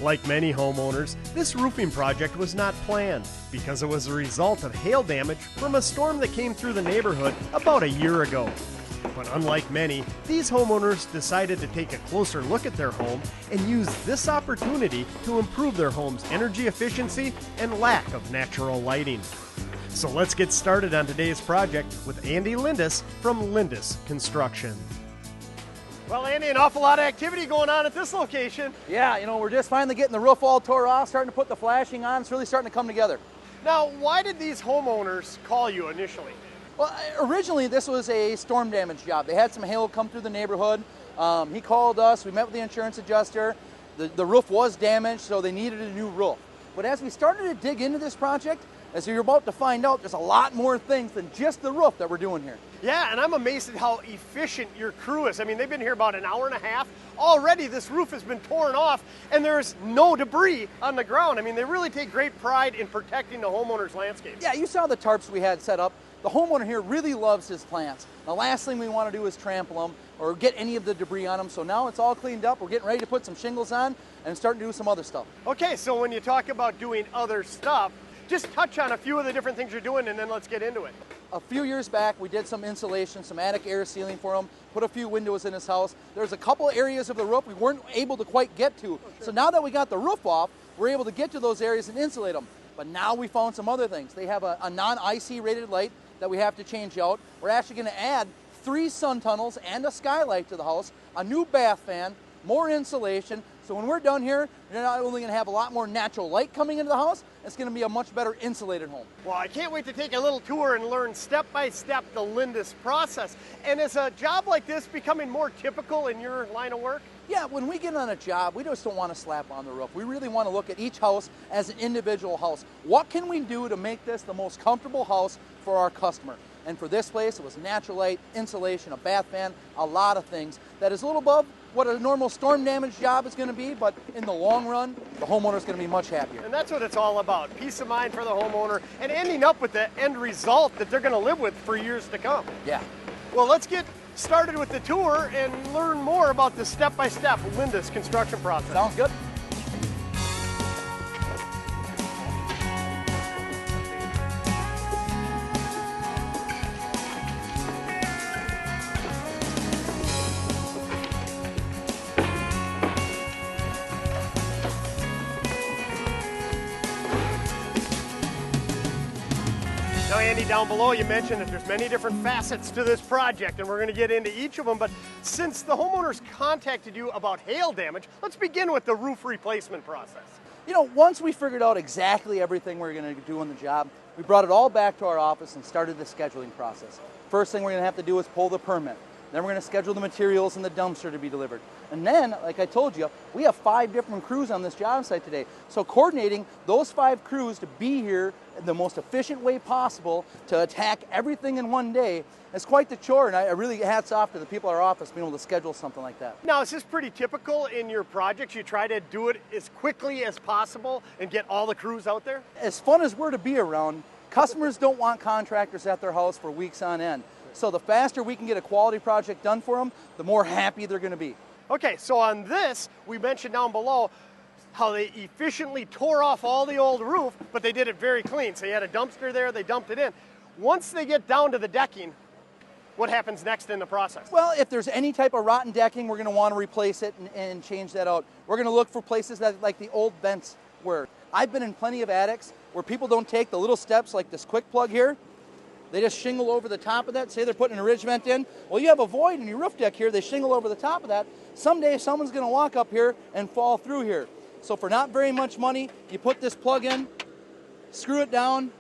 Like many homeowners, this roofing project was not planned because it was a result of hail damage from a storm that came through the neighborhood about a year ago. But unlike many, these homeowners decided to take a closer look at their home and use this opportunity to improve their home's energy efficiency and lack of natural lighting. So let's get started on today's project with Andy Lindus from Lindus Construction. Well, Andy, an awful lot of activity going on at this location. Yeah, we're just finally getting the roof all tore off, starting to put the flashing on. It's really starting to come together. Now, why did these homeowners call you initially? Well, originally this was a storm damage job. They had some hail come through the neighborhood. He called us, we met with the insurance adjuster. The roof was damaged, so they needed a new roof. But as we started to dig into this project, as you're about to find out, there's a lot more things than just the roof that we're doing here. Yeah, and I'm amazed at how efficient your crew is. I mean, they've been here about an hour and a half. Already this roof has been torn off and there's no debris on the ground. I mean, they really take great pride in protecting the homeowner's landscape. Yeah, you saw the tarps we had set up. The homeowner here really loves his plants. The last thing we want to do is trample them or get any of the debris on them. So now it's all cleaned up. We're getting ready to put some shingles on and starting to do some other stuff. Okay, so when you talk about doing other stuff, just touch on a few of the different things you're doing and then let's get into it. A few years back, we did some insulation, some attic air sealing for him, put a few windows in his house. There's a couple areas of the roof we weren't able to quite get to. Sure. So now that we got the roof off, we're able to get to those areas and insulate them. But now we found some other things. They have a non-IC rated light that we have to change out. We're actually going to add 3 sun tunnels and a skylight to the house, a new bath fan, more insulation. So when we're done here, you're not only going to have a lot more natural light coming into the house, it's going to be a much better insulated home. Well, I can't wait to take a little tour and learn step by step the Lindus process. And is a job like this becoming more typical in your line of work? Yeah, when we get on a job, we just don't want to slap on the roof. We really want to look at each house as an individual house. What can we do to make this the most comfortable house for our customer? And for this place, it was natural light, insulation, a bath fan, a lot of things. That is a little above what a normal storm damage job is going to be, but in the long run, the homeowner is going to be much happier. And that's what it's all about, peace of mind for the homeowner and ending up with the end result that they're going to live with for years to come. Yeah. Well, let's get started with the tour and learn more about the step-by-step Lindus construction process. Sounds good. Now, Andy, down below you mentioned that there's many different facets to this project and we're going to get into each of them, but since the homeowners contacted you about hail damage, let's begin with the roof replacement process. Once we figured out exactly everything we were going to do on the job, we brought it all back to our office and started the scheduling process. First thing we're going to have to do is pull the permit. Then we're going to schedule the materials and the dumpster to be delivered. And then, like I told you, we have 5 different crews on this job site today. So coordinating those 5 crews to be here in the most efficient way possible to attack everything in one day is quite the chore. And I really hats off to the people at our office being able to schedule something like that. Now, is this pretty typical in your projects? You try to do it as quickly as possible and get all the crews out there? As fun as we're to be around, customers don't want contractors at their house for weeks on end. So the faster we can get a quality project done for them, the more happy they're going to be. Okay, so on this, we mentioned down below how they efficiently tore off all the old roof, but they did it very clean. So you had a dumpster there, they dumped it in. Once they get down to the decking, what happens next in the process? Well, if there's any type of rotten decking, we're going to want to replace it and change that out. We're going to look for places that like the old vents were. I've been in plenty of attics where people don't take the little steps like this quick plug here. They just shingle over the top of that. Say they're putting a ridge vent in. Well, you have a void in your roof deck here. They shingle over the top of that. Someday someone's going to walk up here and fall through here. So for not very much money, you put this plug in, screw it down,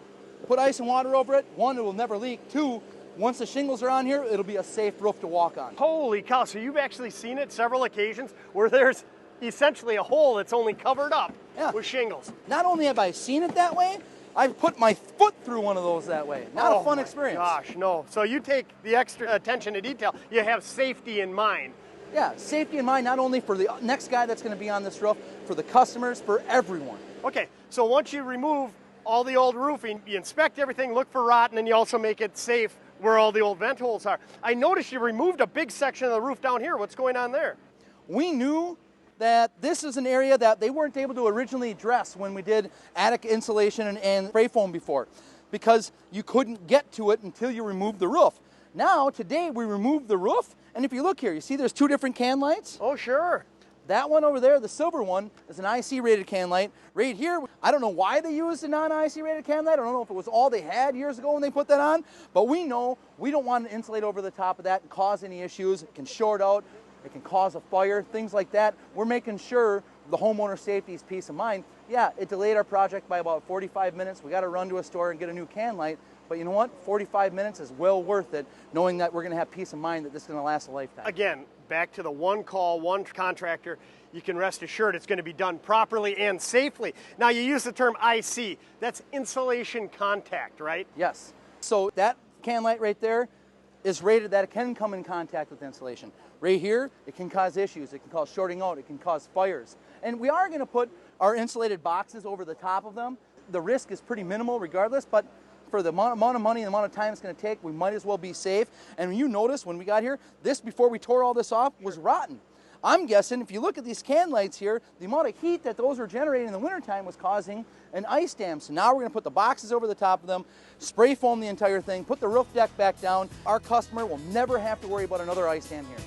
put ice and water over it. 1, it will never leak. 2, once the shingles are on here, it'll be a safe roof to walk on. Holy cow, so you've actually seen it several occasions where there's essentially a hole that's only covered up with shingles. Not only have I seen it that way, I've put my foot through one of those that way. Not a fun experience. Gosh, no. So you take the extra attention to detail. You have safety in mind. Yeah, safety in mind, not only for the next guy that's going to be on this roof, for the customers, for everyone. Okay, so once you remove all the old roofing, you inspect everything, look for rot, and then you also make it safe where all the old vent holes are. I noticed you removed a big section of the roof down here. What's going on there? We knew that this is an area that they weren't able to originally address when we did attic insulation and spray foam before, because you couldn't get to it until you removed the roof. Now, today, we removed the roof, and if you look here, you see there's 2 different can lights? Oh, sure. That one over there, the silver one, is an IC rated can light. Right here, I don't know why they used a non-IC rated can light. I don't know if it was all they had years ago when they put that on, but we know we don't want to insulate over the top of that and cause any issues. It can short out, it can cause a fire, things like that. We're making sure the homeowner safety is peace of mind. Yeah, it delayed our project by about 45 minutes. We got to run to a store and get a new can light. But you know what? 45 minutes is well worth it, knowing that we're going to have peace of mind that this is going to last a lifetime. Again, back to the one call, one contractor, you can rest assured it's going to be done properly and safely. Now, you use the term IC. That's insulation contact, right? Yes. So that can light right there is rated that it can come in contact with insulation. Right here, it can cause issues. It can cause shorting out. It can cause fires. And we are going to put our insulated boxes over the top of them. The risk is pretty minimal regardless, but for the amount of money and the amount of time it's going to take, we might as well be safe. And you notice when we got here, this, before we tore all this off, was rotten. I'm guessing if you look at these can lights here, the amount of heat that those were generating in the wintertime was causing an ice dam. So now we're going to put the boxes over the top of them, spray foam the entire thing, put the roof deck back down. Our customer will never have to worry about another ice dam here.